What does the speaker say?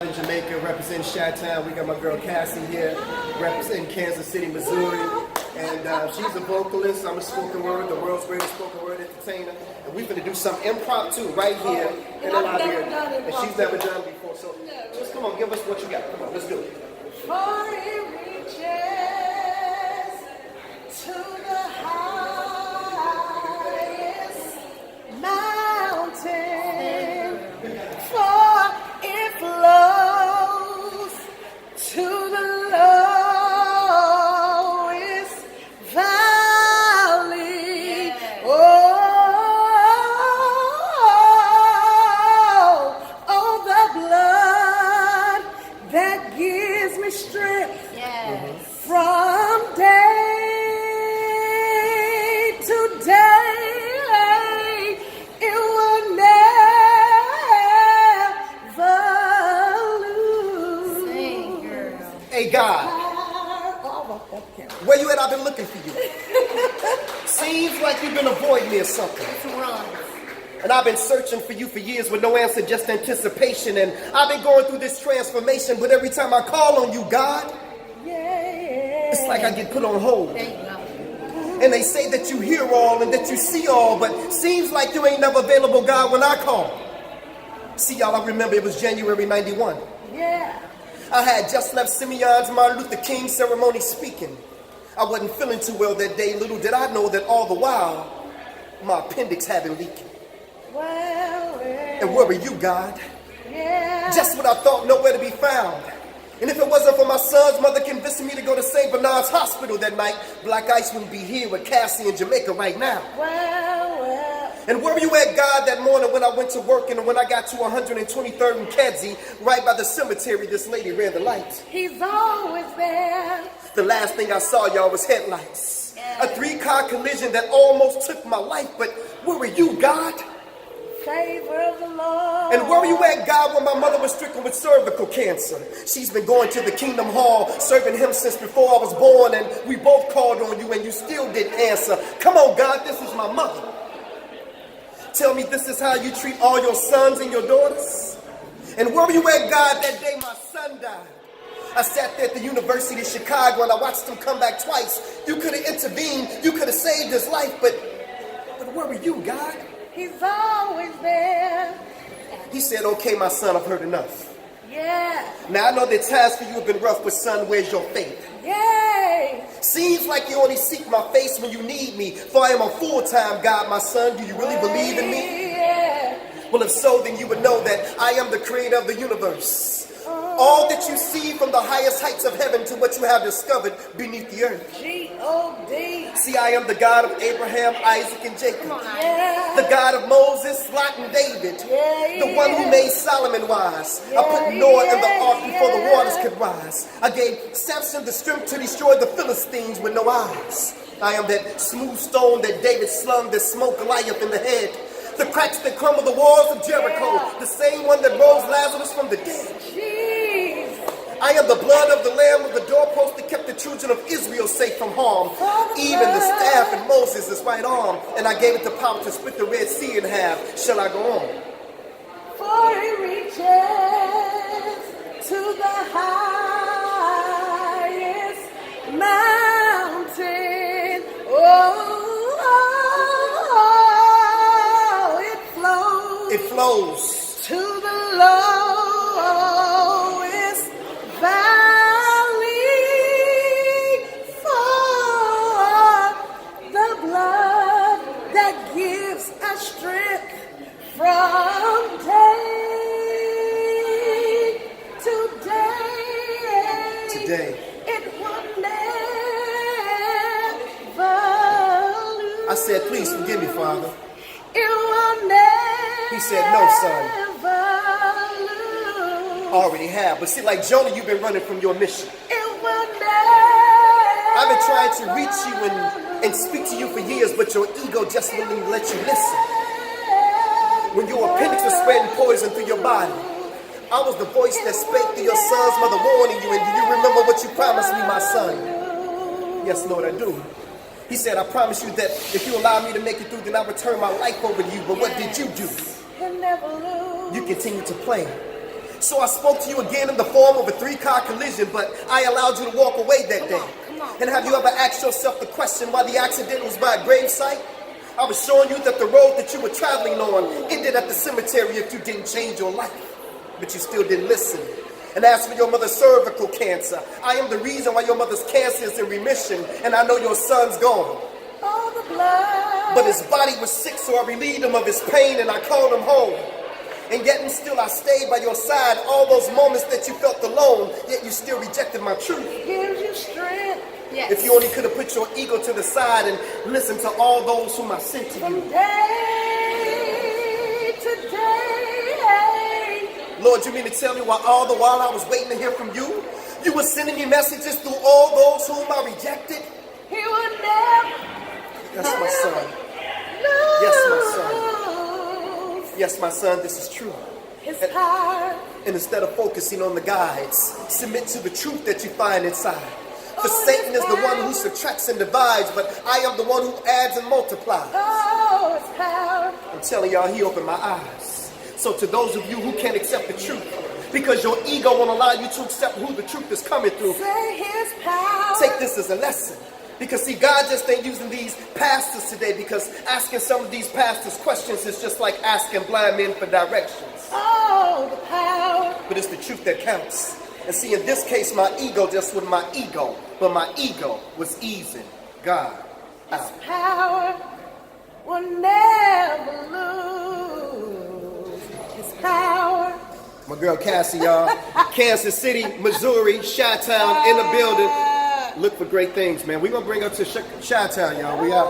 In Jamaica, representing Chi-Town. We got my girl Cassy here, representing Kansas City, Missouri. And she's a vocalist. I'm a spoken word, the world's greatest spoken word entertainer. And we're going to do some impromptu right here in the lobby. And she's never done before. So just come on, give us what you got. Come on, let's do it. For it reaches to the highest mountain. For it flows to the lowest valley. Oh, the blood that gives me strength from day to day. It will never lose. Hey, God, where you at? I've been looking for you. Seems like you've been avoiding me or something. And I've been searching for you for years with no answer, just anticipation. And I've been going through this transformation, but every time I call on you, God, it's like I get put on hold. And they say that you hear all and that you see all, but seems like you ain't never available, God, when I call. See, y'all, I remember it was January 91. I had just left Simeon's Martin Luther King ceremony speaking. I wasn't feeling too well that day. Little did I know that all the while, my appendix had been leaking. And where were you, God? Just when I thought nowhere to be found. And if it wasn't for my son's mother convincing me to go to St. Bernard's Hospital that night, Blaq Ice wouldn't be here with Cassy in Jamaica right now. And where were you at, God, that morning when I went to work and when I got to 123rd and Cassy, right by the cemetery, this lady ran the lights. He's always there. The last thing I saw, y'all, was headlights. A 3-car collision that almost took my life, but where were you, God? Favor of the Lord. And where were you at, God, when my mother was stricken with cervical cancer? She's been going to the Kingdom Hall, serving him since before I was born, and we both called on you and you still didn't answer. Come on, God, this is my mother. Tell me this is how you treat all your sons and your daughters? And where were you at, God, that day my son died? I sat there at the University of Chicago and I watched him come back twice. You could have intervened, you could have saved his life, but where were you, God? He's always there. He said, okay, my son, I've heard enough. Yeah. Now I know that times for you have been rough, but son, where's your faith? Yay. Seems like you only seek my face when you need me, for I am a full-time God, my son. Do you really believe in me? Yeah. Well, if so, then you would know that I am the creator of the universe. All that you see from the highest heights of heaven to what you have discovered beneath the earth. G-O-D. See, I am the God of Abraham, Isaac, and Jacob. The God of Moses, Lot, and David. The one who made Solomon wise. I put Noah in the ark before the waters could rise. I gave Samson the strength to destroy the Philistines with no eyes. I am that smooth stone that David slung that smote Goliath in the head. The cracks that crumble the walls of Jericho. The same one that rose Lazarus from the dead. I am the blood of the lamb of the doorpost that kept the children of Israel safe from harm. Even the staff in Moses' right arm. And I gave it the power to split the Red Sea in half. Shall I go on? For it reaches to the highest mountain. It flows to the lowest valley. For the blood that gives us strength from day to day. It will never lose. I said, please forgive me, Father. It will never. He said, no, son. Already have. But see, like Jonah, you've been running from your mission. It will never. I've been trying to reach you and speak to you for years, but your ego just wouldn't let you listen. When your appendix was spreading poison through your body, I was the voice that spake through your son's mother warning you. And do you remember what you promised me, my son? Yes, Lord, I do. He said, I promise you that if you allow me to make it through, then I'll return my life over to you. But what did you do? You continue to play. So I spoke to you again in the form of a 3-car collision, but I allowed you to walk away that day. Come on. And have you ever asked yourself the question why the accident was by a gravesite? I was showing you that the road that you were traveling on ended at the cemetery if you didn't change your life. But you still didn't listen. And as for your mother's cervical cancer, I am the reason why your mother's cancer is in remission, and I know your son's gone. All the blood. But his body was sick, so I relieved him of his pain and I called him home. And yet and still I stayed by your side all those moments that you felt alone, yet you still rejected my truth. Gives you strength. Yes. If you only could have put your ego to the side and listened to all those whom I sent to From you. day to day. Lord, you mean to tell me while I was waiting to hear from you, you were sending me messages through all those whom I rejected? He would never. That's my son. Lose Yes, my son. Yes, my son, this is true. his power. And instead of focusing on the guides, submit to the truth that you find inside. For Oh, Satan his is the one who power. subtracts and divides, but I am the one who adds and multiplies. Oh, his power. I'm telling y'all, he opened my eyes. So to those of you who can't accept the truth, because your ego won't allow you to accept who the truth is coming through, Say his power. take this as a lesson. Because see, God just ain't using these pastors today, because asking some of these pastors questions is just like asking blind men for directions. Oh, the power. But it's the truth that counts. And see, in this case, my ego just was my ego, but my ego was easing God out. Power will never lose his power. My girl Cassy, y'all. Kansas City, Missouri, Chi-Town in the building. Look for great things, man. We're going to bring her to Chi-Town, y'all. We out.